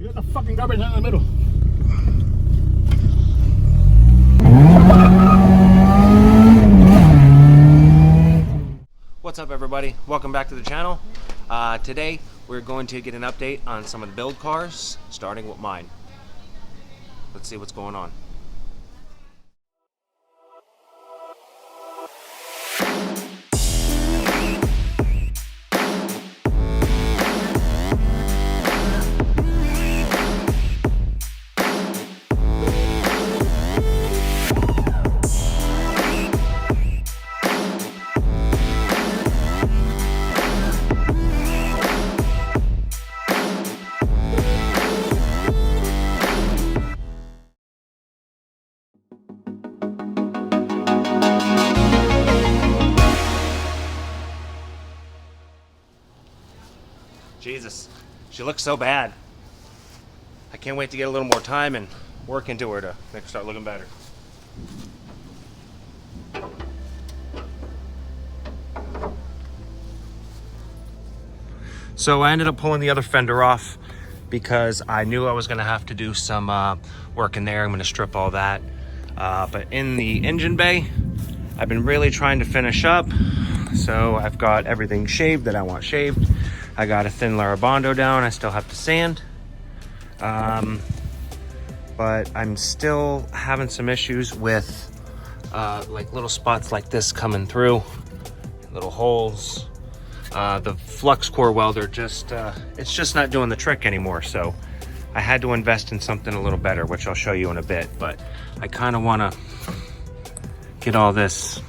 You got the fucking garbage out in the middle. What's up, everybody? Welcome back to the channel. Today we're going to get an update on some of the build cars, starting with mine. Let's see what's going on. Jesus, she looks so bad. I can't wait to get a little more time and work into her to make her start looking better. So I ended up pulling the other fender off because I knew I was gonna have to do some work in there. I'm gonna strip all that. But in the engine bay, I've been really trying to finish up. So I've got everything shaved that I want shaved. I got a thin layer of Bondo down. I still have to sand. But I'm still having some issues with like little spots like this coming through, little holes. The flux core welder just, it's just not doing the trick anymore. So I had to invest in something a little better, which I'll show you in a bit. But I kind of want to get all this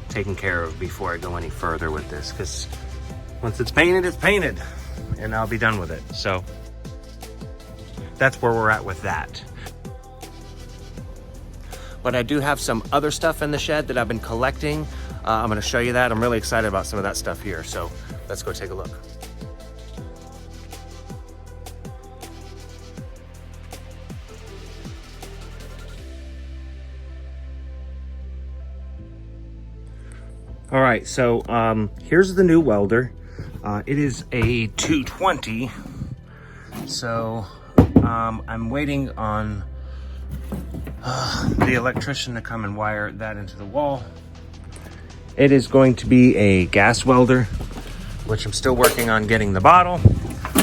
taken care of before I go any further with this, because once it's painted, and I'll be done with it. So that's where we're at with that. But I do have some other stuff in the shed that I've been collecting. I'm gonna show you that. I'm really excited about some of that stuff here. So let's go take a look. All right, so here's the new welder. It is a 220. So I'm waiting on the electrician to come and wire that into the wall. It is going to be a gas welder, which I'm still working on getting the bottle,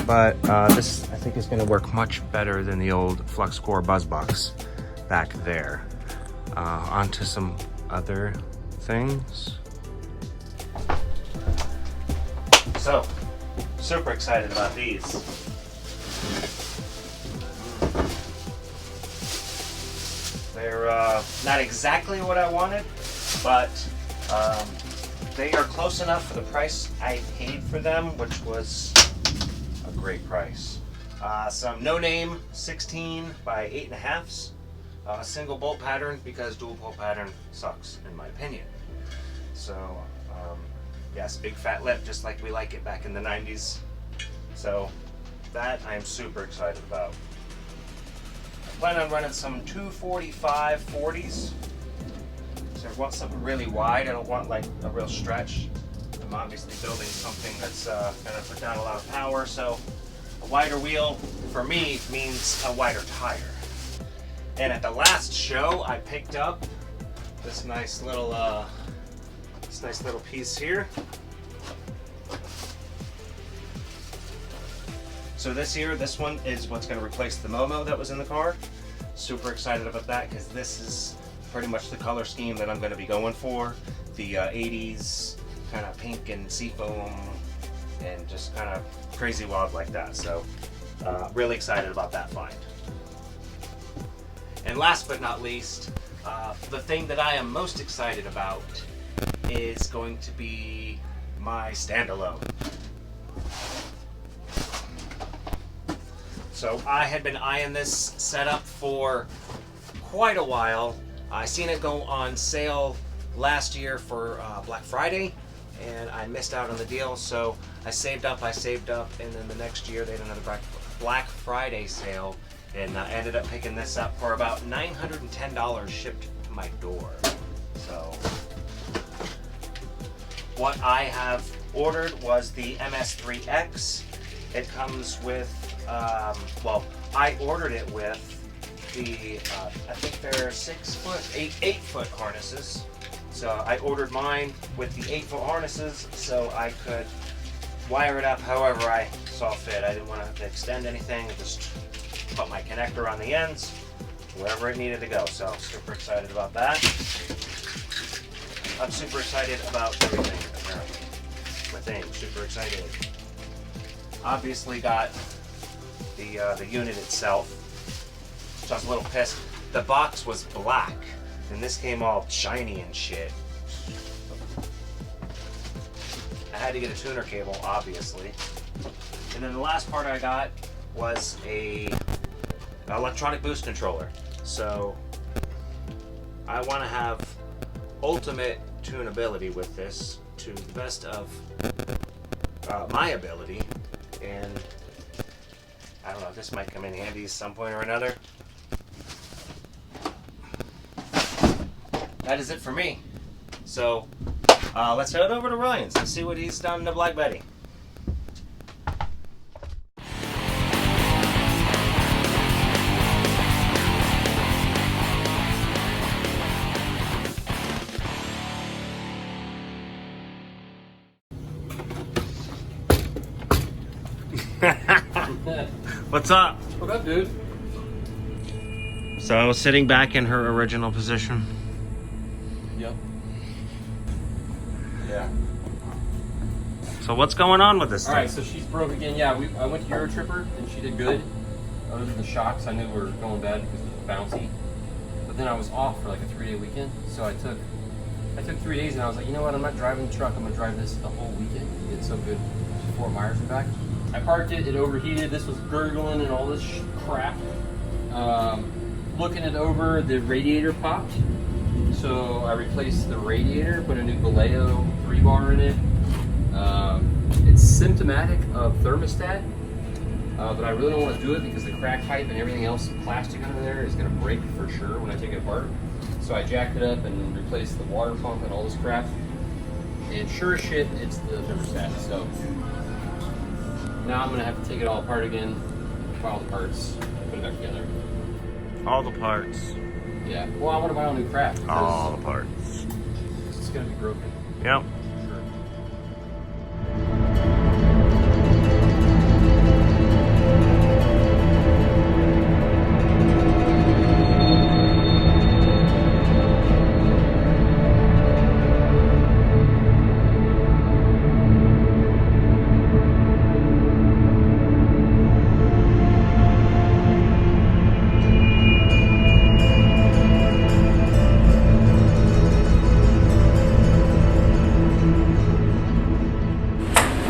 but this I think is going to work much better than the old flux core buzz box back there. Onto some other things. So, super excited about these. They're not exactly what I wanted, but they are close enough for the price I paid for them, which was a great price. Some no-name 16 by 8.5s, single bolt pattern, because dual bolt pattern sucks in my opinion. So yes, big fat lip, just like we like it back in the 90s. So that I am super excited about. I plan on running some 245 40s. So I want something really wide. I don't want like a real stretch. I'm obviously building something that's gonna put down a lot of power. So a wider wheel for me means a wider tire. And at the last show, I picked up this nice little piece here. So this one is what's going to replace the Momo that was in the car. Super excited about that, because this is pretty much the color scheme that I'm going to be going for. The 80s kind of pink and seafoam and just kind of crazy wild like that. So really excited about that find. And last but not least, the thing that I am most excited about is going to be my standalone. So I had been eyeing this setup for quite a while. I seen it go on sale last year for Black Friday, and I missed out on the deal. So I saved up, and then the next year they had another Black Friday sale, and I ended up picking this up for about $910 shipped to my door. So what I have ordered was the MS3X. It comes with well, I ordered it with the, I think they're 8 foot harnesses. So I ordered mine with the 8 foot harnesses so I could wire it up however I saw fit. I didn't want to have to extend anything. I just put my connector on the ends wherever it needed to go. So super excited about that. I'm super excited about everything apparently. With things, super excited. Obviously got the unit itself, which I was a little pissed. The box was black and this came all shiny and shit. I had to get a tuner cable, obviously. And then the last part I got was an electronic boost controller. So I want to have ultimate tunability with this to the best of my ability, and I don't know, this might come in handy at some point or another. That is it for me. So let's head over to Ryan's and see what he's done in the Black Betty. What's up? What up, dude? So sitting back in her original position. Yep. Yeah. So what's going on with this thing? Alright, so she's broke again. Yeah, I went to Euro Tripper and she did good. Other than the shocks, I knew were going bad because it was bouncy. But then I was off for like a 3-day weekend. So I took 3 days and I was like, you know what, I'm not driving the truck, I'm gonna drive this the whole weekend. It's so good. Fort Myers and back. I parked it, it overheated, this was gurgling and all this crap. Looking it over, the radiator popped. So I replaced the radiator, put a new Vw 3-bar in it. It's symptomatic of thermostat, but I really don't want to do it because the crack pipe and everything else, plastic under there, is going to break for sure when I take it apart. So I jacked it up and replaced the water pump and all this crap. And sure as shit, it's the thermostat. So now I'm going to have to take it all apart again, buy all the parts, put it back together. All the parts. Yeah, well, I want to buy all new crap. All the parts. It's going to be broken. Yep. Sure.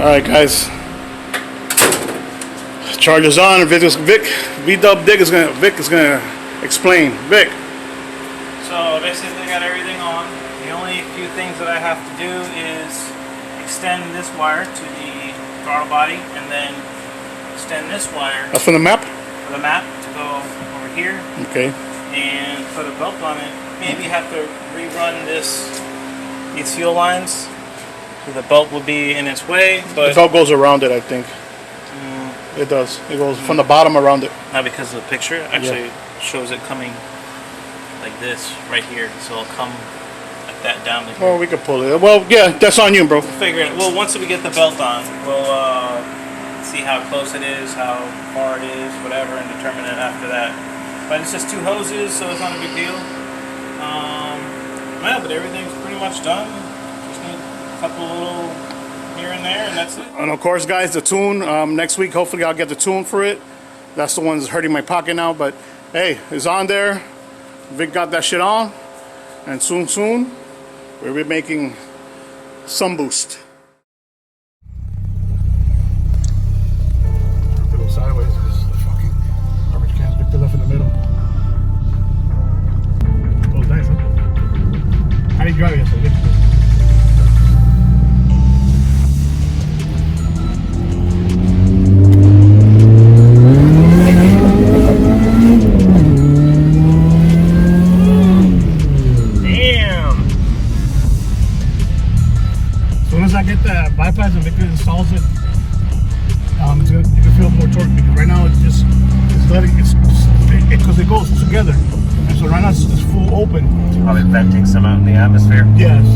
Alright guys, charger's on. Vic is gonna explain. Vic. So basically got everything on. The only few things that I have to do is extend this wire to the throttle body and then extend this wire That's from the map? for the map to go over here Okay. and put a belt on it. Maybe have to rerun these fuel lines. So the belt will be in its way, but The belt goes around it, I think. It does. It goes from the bottom around it. not because of the picture. Actually shows it coming like this right here. So it'll come like that down to here. Well, we could pull it. Well, yeah, that's on you, bro. Figure it. Well, once we get the belt on, we'll see how close it is, how far it is, whatever, and determine it after that. But it's just 2 hoses, so it's not a big deal. Yeah, but everything's pretty much done. Just need a couple little here and there, and that's it. And of course, guys, the tune. Next week, hopefully, I'll get the tune for it. That's the one that's hurting my pocket now. But hey, it's on there. Vic got that shit on, and soon, we'll be making some boost. Go sideways because the fucking garbage can's picked it up in the middle. Oh, nice, huh? I didn't drive it yesterday. Bypass and Victor installs it, you can feel more torque because right now open. Probably venting some out in the atmosphere. Yes.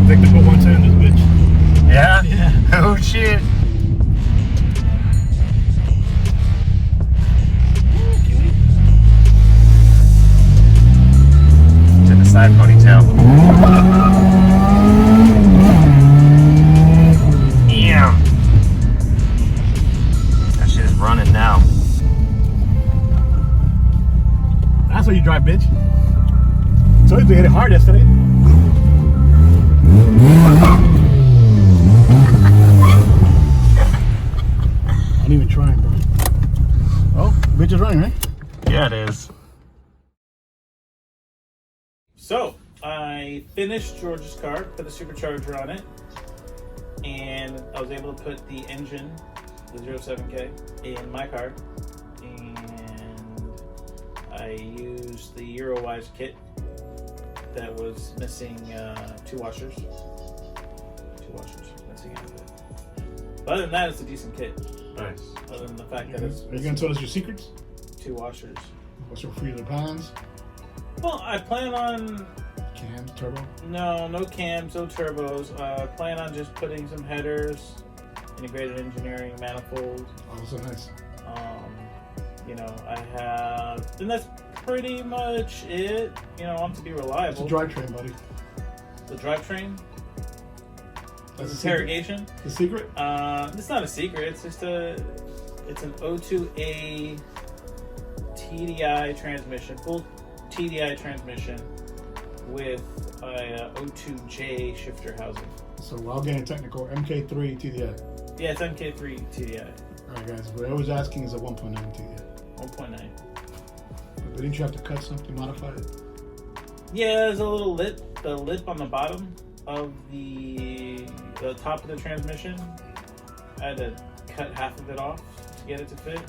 I think they put 110 in this bitch. Yeah? Yeah. Oh shit. To the side ponytail. Yeah. That shit is running now. That's how you drive, bitch. So you hit it hard yesterday. I ain't even trying, bro. Oh, bitch is running, right? Yeah, it is. So, I finished George's car, put a supercharger on it, and I was able to put the engine, the 07K, in my car, and I used the Eurowise kit that was missing 2 washers. 2 washers missing out of it. But other than that, it's a decent kit. Nice. Other than the fact that it's Are you gonna tell us your secrets? 2 washers. What's your freezer pans? Well, I plan on Cams, turbo? no cams, no turbos. I plan on just putting some headers, integrated engineering, manifolds. Oh, so nice. You know, I have, and that's pretty much it. You know, I want to be reliable. It's a drivetrain, buddy. The drivetrain, That's interrogation. The secret? It's not a secret. It's just it's an O2A TDI transmission, full TDI transmission with a O2J shifter housing. So without getting technical, MK3 TDI. Yeah, it's MK3 TDI. Alright guys, what I was asking is a 1.9 TDI. 1.9. But didn't you have to cut something, modify it? Yeah, there's a little lip, the lip on the bottom of the top of the transmission. I had to cut half of it off to get it to fit.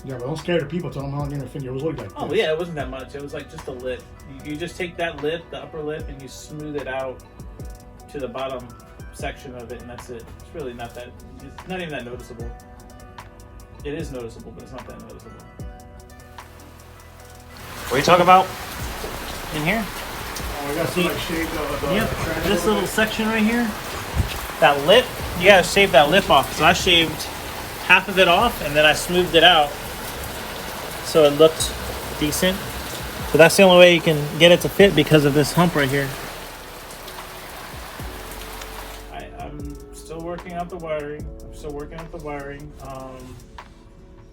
Yeah, but don't scare the people, tell them how long your finger was like. Oh yeah, it wasn't that much. It was like just a lip. You just take that lip, the upper lip, and you smooth it out to the bottom section of it, and that's it. It's really not that, it's not even that noticeable. It is noticeable, but it's not that noticeable. What are you talking about? In here? Oh, we got some like shades of the Yep, this little section right here, that lip, you gotta shave that lip off. So I shaved half of it off and then I smoothed it out so it looked decent. But that's the only way you can get it to fit because of this hump right here. I'm still working out the wiring.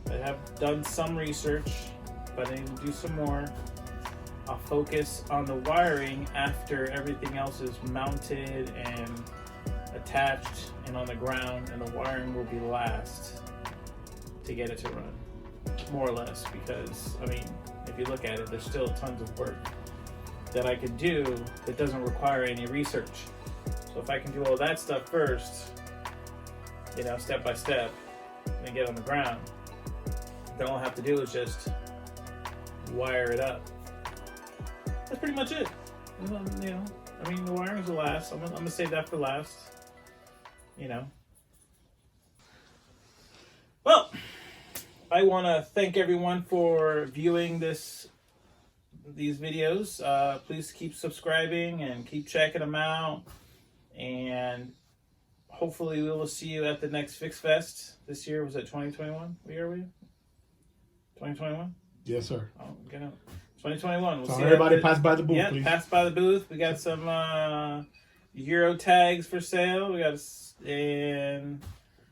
I have done some research, but I need to do some more. I'll focus on the wiring after everything else is mounted and attached and on the ground, and the wiring will be last to get it to run, more or less, because I mean, if you look at it, there's still tons of work that I could do that doesn't require any research. So if I can do all that stuff first, you know, step by step, and get on the ground, then all I have to do is just wire it up. That's pretty much it. You know, I mean, the wiring's will last. I'm gonna save that for last. You know. Well, I want to thank everyone for viewing these videos. Please keep subscribing and keep checking them out. And hopefully we will see you at the next Fix Fest this year. Was it 2021? Where are we? 2021? Yes, sir. Oh, 2021. We'll So see everybody pass by the booth, yeah, please. pass by the booth. We got some Euro tags for sale. We got and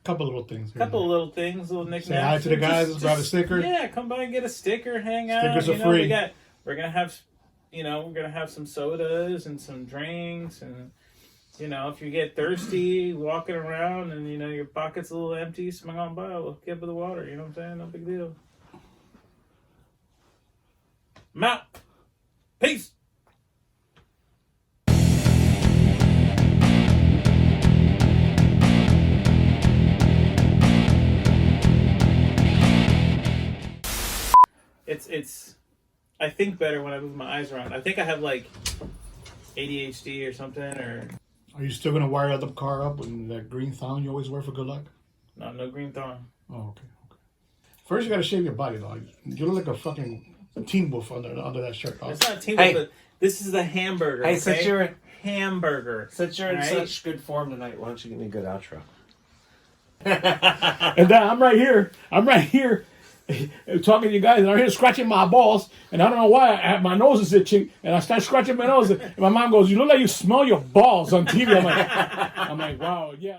Couple little things. couple little things, little knickknacks. Say hi to the guys, grab a sticker. Yeah, come by and get a sticker, hang out. Stickers are you know, free. We're gonna have, you know, we're gonna have some sodas and some drinks, and you know, if you get thirsty walking around and you know your pocket's a little empty, swing on by. We'll give you the water. You know what I'm saying? No big deal. I'm out. Peace. It's I think better when I move my eyes around. I think I have like ADHD or something, or Are you still gonna wire the car up with that green thong you always wear for good luck? No green thorn. Oh, okay. First, you gotta shave your body, though. You look like a fucking teen wolf under that shirt. It's not teen Hey. but this is the hamburger. Hey, okay? since you're hamburger. since you're in Right? such good form tonight, why don't you give me a good outro? And then I'm right here. Talking to you guys, and I'm here scratching my balls, and I don't know why my nose is itching, and I start scratching my nose, and my mom goes, "You look like you smell your balls on TV." I'm like, wow, yeah.